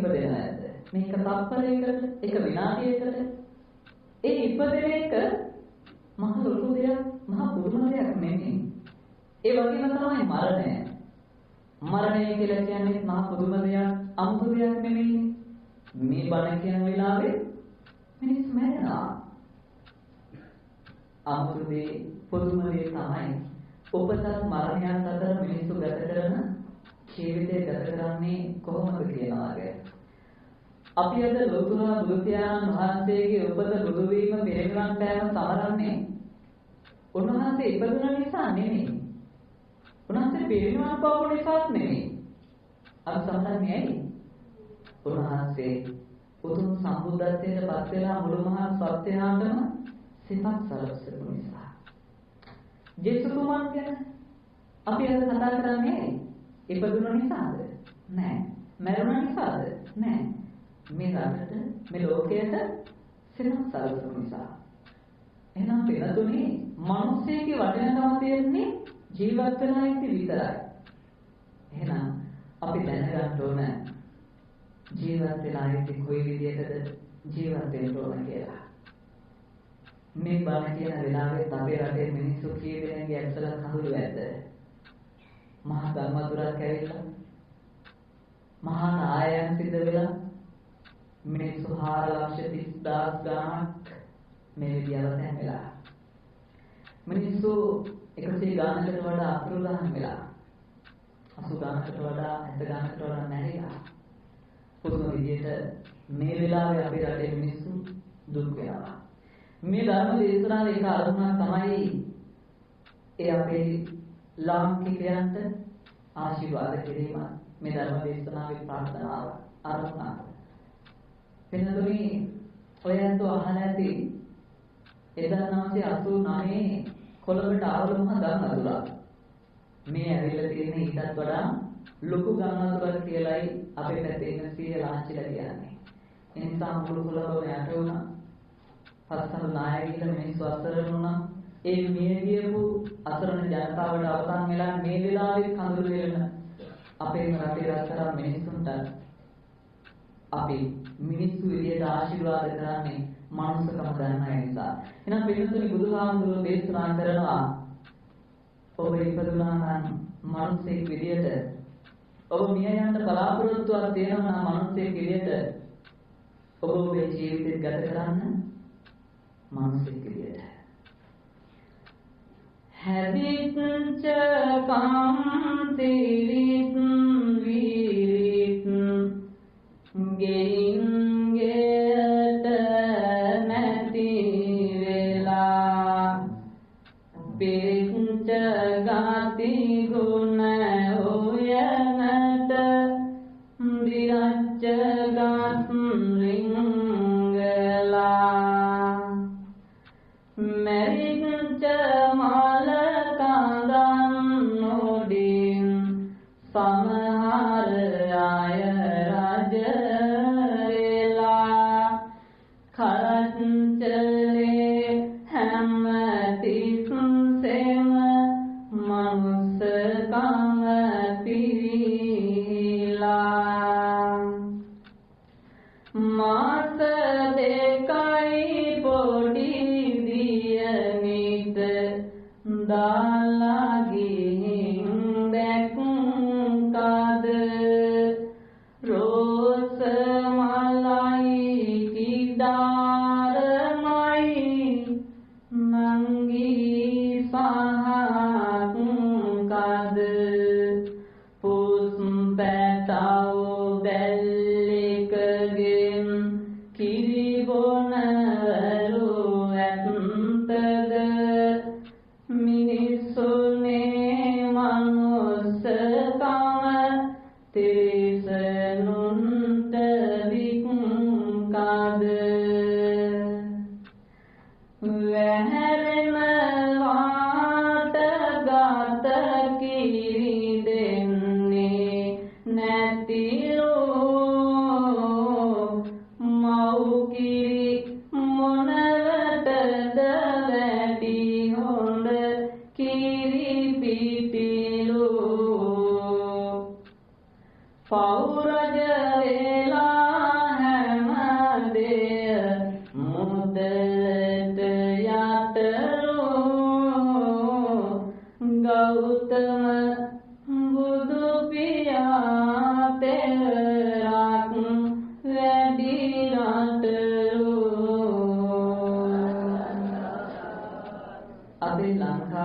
ඉපදෙන ඇද? මේක තප්පරයකට, එක විනාඩියකට. ඒ ඉපදෙන එක මහ ලොකු දෙයක්, මහ පුදුම දෙයක් නෙමෙයි. ඒ වගේම තමයි මරණය. මරණය කියලා කියන්නේ මහ පුදුම දෙයක්, අමුතු දෙයක් නෙමෙයි. මේ බණ කියන වෙලාවේ මිනිස් මැරෙනවා. අමුතු දේ, පුදුම දේ තමයි උපතත් මරණයත් අතර මිනිස්සු ගත කරන ජීවිතය ගත කරන්නේ කොහොමද කියනවාද? අපි අද ලෝතුරා බුදු පියාණන් වහන්සේගේ උපත බුදු වීම පිරිනිවන් පෑම සමරන්නේ උන්වහන්සේ ඉපදුන නිසා නෙමෙයි. උන්වහන්සේ පිරිනිවන් පාපු නිසාත් නෙමෙයි. අපි සමරන්නේ ඇයි? උන්වහන්සේ උතුම් සම්බුද්ධත්වයට පත් වෙලා මුළු මහත් සත්‍යයන්ටම සිතක් සලස්සපු නිසා. ජේසුතුමන් ගැන අපි අද කතා කරන්නේ ඉපදුන නිසාද? නෑ. මැරුණ නිසාද? නෑ. මේ රටට, මේ ලෝකයට සිතක් සලස්සපු නිසා. එහෙනම් වෙනතුනේ මිනිස්සෙගේ වටිනාකම තියෙන්නේ ජීවත් වෙලා ඉති විතරයි. එහෙනම් අපි දැනගන්න ඕන ජීවත් වෙලා ඉති කොයි විදිහටද ජීවත් වෙන්න ඕන කියලා. මේ බණ කියන වෙලාවේ අපේ රටේ මිනිස්සු කී දෙනෙක්ගේ ඇත්තල කඳුළු ඇද්ද? මහා ගම්මතුරක් ඇවිල්ලා මහා නායයන් සිද්ධ වෙලා මිනිස්සු 4,30,000 ගාණක් මේ විදියට හැමලා. මිනිස්සු 100 ගාණකට වඩා අතුරු ගාණ වෙලා. 80 ගාණකට වඩා 70 ගාණකට වඩා නැරිලා. පුදුම විදියට මේ වෙලාවේ අපේ රටේ මිනිස්සු දුක් වෙනවා. මේ ධර්ම දේශනාවේ එක අරමුණක් තමයි ඒ අපේ ලාංකිකයන්ට ආශිර්වාද කිරීම. මේ ධර්ම දේශනාවේ ප්‍රාර්ථනාව අරමුණ. වෙනතුනි ඔයයන්ට අහලා ඇති 1989 කොළඹට ආවලුම ගම් අතුරක්. මේ ඇවිල්ලා තියෙන ඊටත් වඩා ලොකු ගම් අතුරක් කියලායි අපේ පැත්තේ ඉන්න සිය ලාංචිලා කියන්නේ. ඒ නිසා මුළු කොළඹම යට වුණා. පස්සම නායකයිලා මිනිස්සු අසරණ වුණා. ඒ මිය ගියපු අසරණ ජනතාවට අවසන් වෙලා මේ වෙලාවේ කඳුළු වෙන අපේ රටේ රටතරන් මිනිස්සුන්ට අපි මිනිස්සු විදියට ආශිර්වාද කරන්නේ මනුස්සකම ගන්න නිසා. එහෙනම් පිළිතුරු බුදුහාමුදුරුවෝ දේශනා කරනවා ඔබ ඉපදුනා නම් මනුස්සෙක් විදියට ඔබ මිය යන්න බලාපොරොත්තුවක් තියෙනවා නම් මනුස්සෙක් විදියට ඔබ ඔබේ ජීවිතය ගත කරන්න මනුස්සෙක් විදියට. හැදිච්ච කාන්තිරිත් වීරිත් ගෙයින් ගෙට නැති වෙලා පිරිච්ච ගති ගුණ හොයනට දිරච්ච ගත් රිංගලා මරිච්ච මල කඳන් නොඩින් සමහර අය රජ වෙලා කරච්චලේ හැම තිස්සෙම මනුස්සකම පිරීලා මාස දෙකයි පොඩි දියණිට දාලා ගිහින් දැක්කද රෝස මලයි කිඩාරමයි නංගී සහක්කද පුස් පැටව බැල්ලෙකගෙන්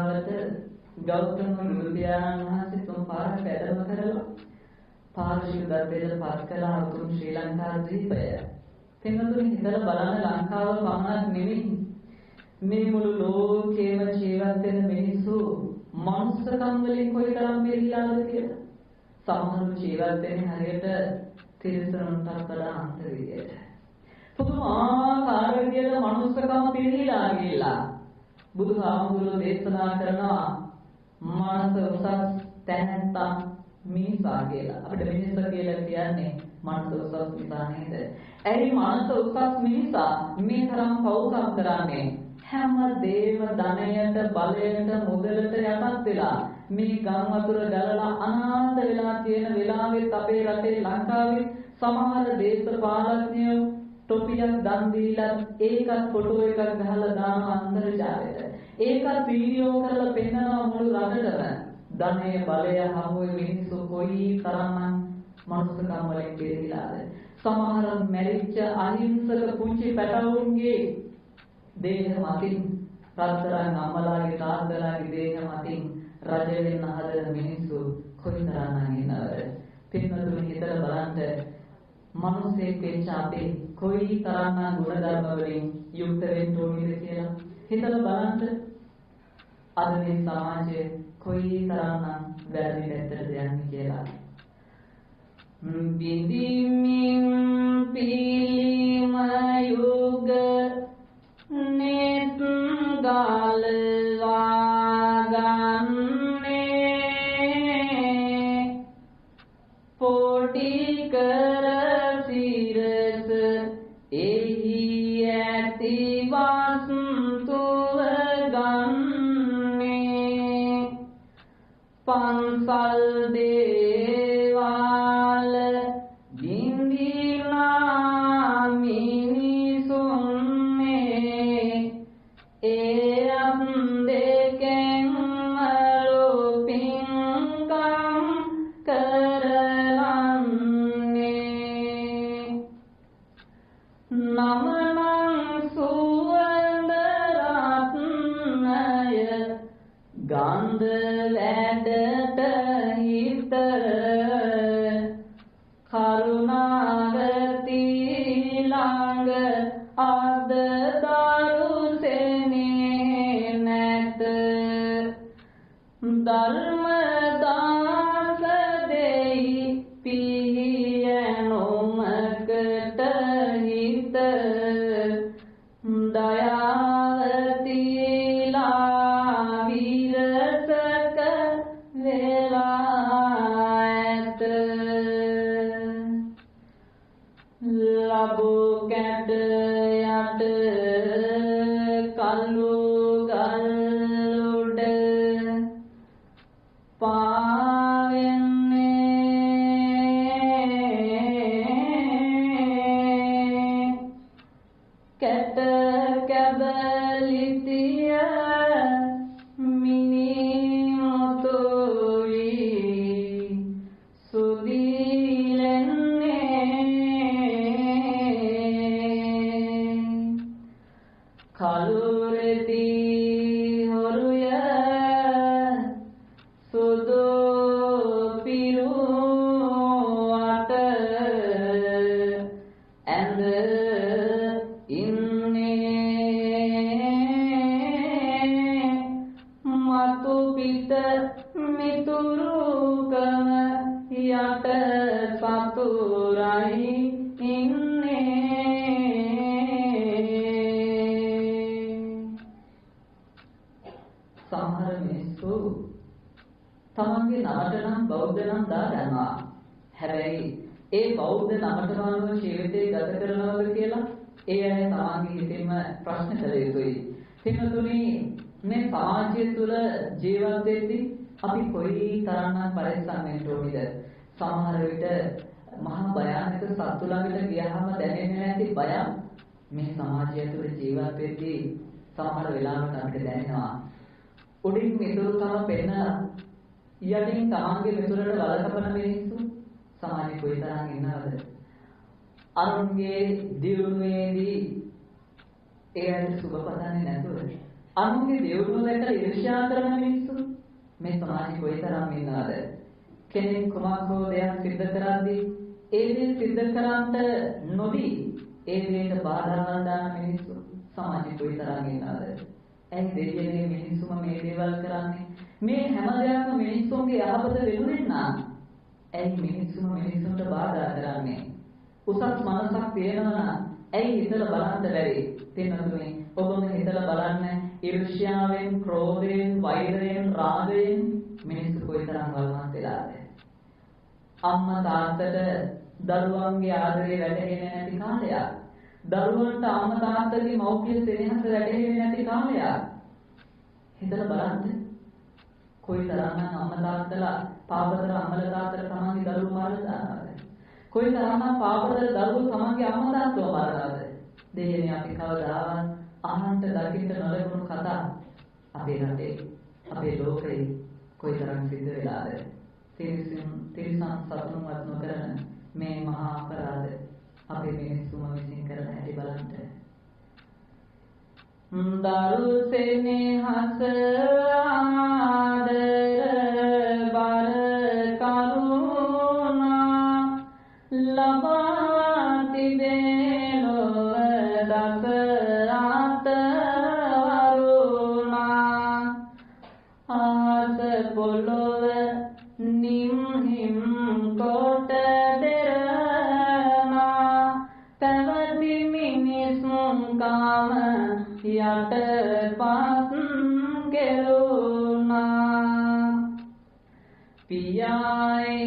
ලංකාවට ගෞතම බුදු පියාණන් වහන්සේ තුන් පාරක් වැඩම කරලා පාරිශුද්ධත්වයට පත් කළ උතුම් ශ්‍රී ලංකා දීපය. පින්වතුනි හිතලා බලන්න ලංකාව පමණක් නෙවෙයි මේ මුළු ලෝකේම ජීවත් වෙන මිනිස්සු මනුස්සකම් වලින් කොයිතරම් මෙරිලාද කියලා. සමහරු ජීවත් වෙන්නේ හරියට තිරිසනුන්ට වඩා අන්ත විදියට. පුදුමාකාර විදියට මනුස්සකම පිළිහිලා ගිහිල්ලා බුදුහාමුදුරුවෝ දේශනා කරනවා මානස උසස් තැනැත්තා මිනිසා කියලා. අපිට මිනිසා කියලා කියන්නේ මානස උසස් නිසා නේද? ඇයි මානස උසස් මිනිසා මේ තරම් පෞකම් කරන්නේ? හැම දේම ධනයට, බලයට, මුදලට යටත් වෙලා මේ ගම් වතුර ගලලා අනාථ වෙලා තියෙන වෙලාවෙත් අපේ රටේ ලංකාවේ සමහර දේශපාලඥයෝ ටොපියක් දන් දීලා ඒකත් ෆොටෝ එකක් ගහලා දාන අන්තර්ජාලයට. ඒකත් වීඩියෝ කරලා පෙන්නනවා මුළු රටටම. ධනය බලය හමුවේ මිනිස්සු කොයි තරම්නම් මනුස්සකම් වලින් පිළිහිලාද. සමහර මැරිච්ච අහිංසක පුංචි පැටවුන්ගේ දේහ මතින් රත්තරන් අම්මලාගේ තාත්තලාගේ දේහ මතින් රජ වෙන්න හදන මිනිස්සු කොයිතරම්නම් ඉන්නවද? පින්වතුනි හිතලා බලන්න මනුස්සයෙක් වෙච්ච අපේ කොයි තරම්නම් ගුණධර්ම වලින් යුක්ත වෙන්න ඕනේද කියලා හිතලා බලන්න. අද මේ සමාජය කොයි තරම්නම් වැරදි පැත්තටද යන්නේ කියලා. බිඳිමින් පිළිම යුග නෙත් ගල්වා ගන්නේ පොඩි කර සිරස එහි ඇති වස්තුව ගන්නේ පන්සල් දේවාල බින්දිනා මිනිසුන්නේ ඒ අත් දෙකෙන් අලුපින්කම් කරලන්නේ නමනං සුවඳ රත්නය ගන්ධ වැඩට හිත කරුණාවති ළඟ අද දරුසෙනේ නැත ධර්ම දාස දෙයි පියනොමකට හිත දයාවති විරසක වෙලා ඇත ලබු කැට යට කල්ලු ගල් උඩ පාවෙන්නේ කැට කැබලිතිය කලුරෙති හොරුය සුදු පිරුවට ඇඳ ඉන්නේ මතු පිට මිතුරුකම යට සතුරයි සමහර මිනිස්සු තමන්ගේ නමට නම් බෞද්ධ නම් දානවා. හැබැයි ඒ බෞද්ධ නමට අනුව ජීවිතේ ගත කරනවද කියලා ඒ අය තමන්ගේ හිතෙන්ම ප්‍රශ්න කළ යුතුයි. පින්වතුනි මේ සමාජය තුළ ජීවත් වෙද්දී අපි කොයි තරම්නම් පරිස්සම් වෙන්න ඕනේද? සමහර විට මහා භයානක සත්තු ළඟට ගියාම දැනෙන්නේ නැති බයක් මේ සමාජය තුළ ජීවත් වෙද්දී සමහර වෙලාවට අපිට දැනෙනවා. උඩින් මිතුරුකම පෙන්නලා යටින් තමන්ගේ මිතුරට වලකපන මිනිස්සු සමාජයේ කොයිතරම් ඉන්නවද? අරුන්ගේ දියුණුවේදී ඒ අයට සුබ පතන්නේ නැතුව අනුන්ගේ දේවලුව දැකලා ඊර්ෂ්‍යා කරන මිනිස්සු මේ සමාජෙ කොයිතරම් ඉන්නවද? කෙනෙක් කුමක් හෝ දෙයක් සිද්ධ කරද්දී ඒ දේ සිද්ධ කරන්නට නොදී ඒ දේට බාධාවල් දාන මිනිස්සු සමාජෙ කොයිතරම් ඉන්නවද? ඇයි දෙවියනේ මිනිස්සුම මේ දේවල් කරන්නේ? මේ හැම දෙයක්ම මිනිස්සුන්ගේ යහපත වෙනුවෙන් නම් ඇයි මිනිස්සුම මිනිස්සුන්ට බාධා කරන්නේ? උසස් මනසක් තියෙනවා නම් ඇයි හිතලා බලන්න බැරි? තේනවද? ඔබම හිතලා බලන්න ඊර්ෂ්‍යාවෙන්, ක්‍රෝධයෙන්, වෛරයෙන්, රාගයෙන් මිනිස්සු කොයිතරම් වල්මත් වෙලාද? අම්මා තාත්තට දරුවන්ගේ ආදරේ වැටහෙන්නේ නැති කාලයක්. දරුවන්ට අම්මා තාත්තගේ මෞඛ්‍ය සෙනෙහස වැටහෙන්නේ නැති කාලයක්. හිතලා බලන්න. කොයිතරම් අම්මා තාත්තලා පාපතර අම්මලා තාත්තලා තමන්ගේ දරුවෝ මාරලා දානවද? කොයිතරම් පාපතර දරුවෝ තමන්ගේ අම්මා තාත්තව මාරලාද? දෙයනේ අපි කවදාවත් අහන්න දකින්න නොලැබුණු කතා අපේ රටේ අපේ ලෝකේ කොයිතරම් සිද්ධ වෙලාද? තිරිසන් සතුන්වත් නොකරන මේ මහා අපරාධ අපේ මිනිස්සුම විසින් කරන හැටි බලන්න. දරු සෙනෙහස ආදර බර කරුණා ලබා තිබේ ලොව දස අතරුණා ආස පොළොව නිම්හිම් කොට දෙරනා පැවති මිනිසුන් කාම යටපත් කෙරුණා පියායි